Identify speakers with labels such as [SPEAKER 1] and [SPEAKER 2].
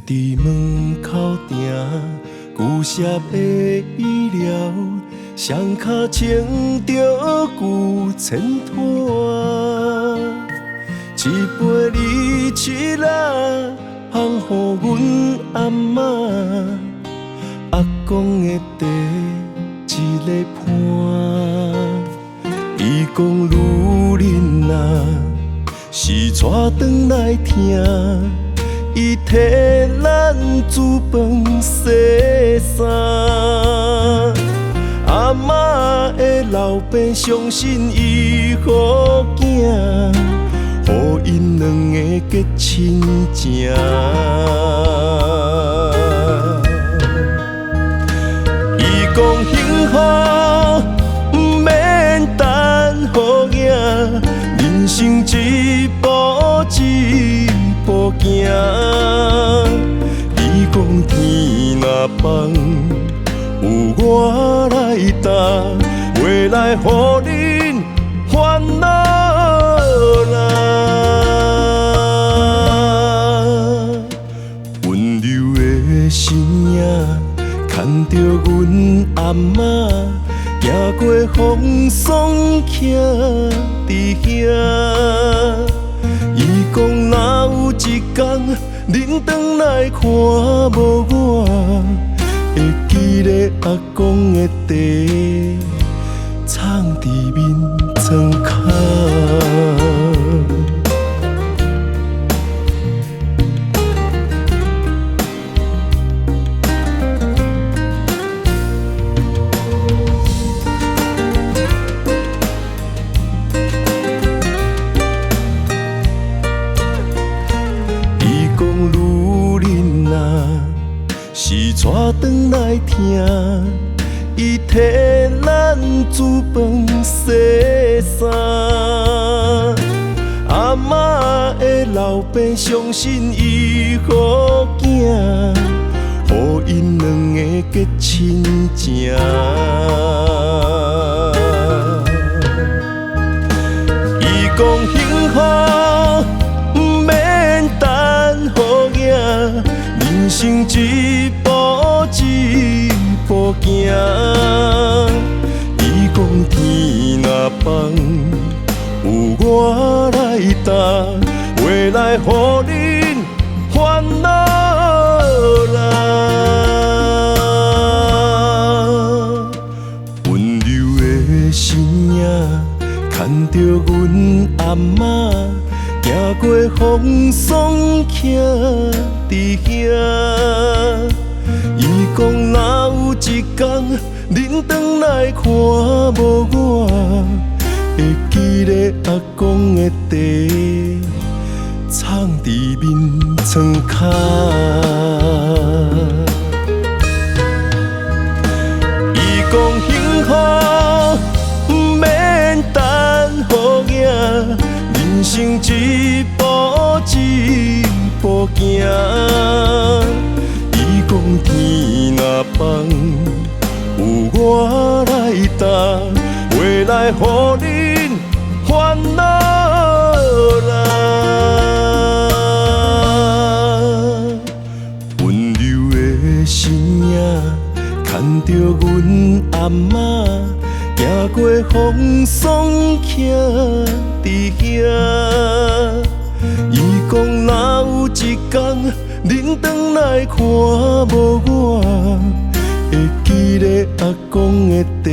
[SPEAKER 1] 伫门口埕，旧舍的衣料，双脚穿着旧衬拖，一杯二七啦，烘予阮阿嬷，阿公的茶一个盘，伊讲女人啊，是带转来听。伊替咱煮饭洗衫，阿嬷的老爸相信伊好囝，予因两个结亲情。伊讲幸福不免等好囝，人生一步一步行，你讲天若放，有我来担，未来予恁烦恼啦。温柔的声音，牵着阮阿嬷，行过风霜，徛伫遐。伊讲若有一天，恁转来看无我，会记得阿公的茶，藏伫面床骹。是带转来听，伊替咱煮饭洗衫，阿嬷的老爸相信伊好囝，予因两个结亲情。伊讲幸福不免等好囝，人生一步一步行，伊讲天若放，有我来担，未来予恁烦恼啦。温柔的声音，牵着阮阿嬷，行过风霜，徛伫遐。伊讲若有一天，恁转来看无我，会记得阿公的茶，藏伫面床骹。伊讲幸福不免等好囝，人生一步一步行。伊讲天若放，有我来担，未来予恁烦恼啦。温柔的声音，牵着阮阿嬷，行过风霜，徛伫遐。伊讲若有一天，恁转来看无我，会记得阿公的茶，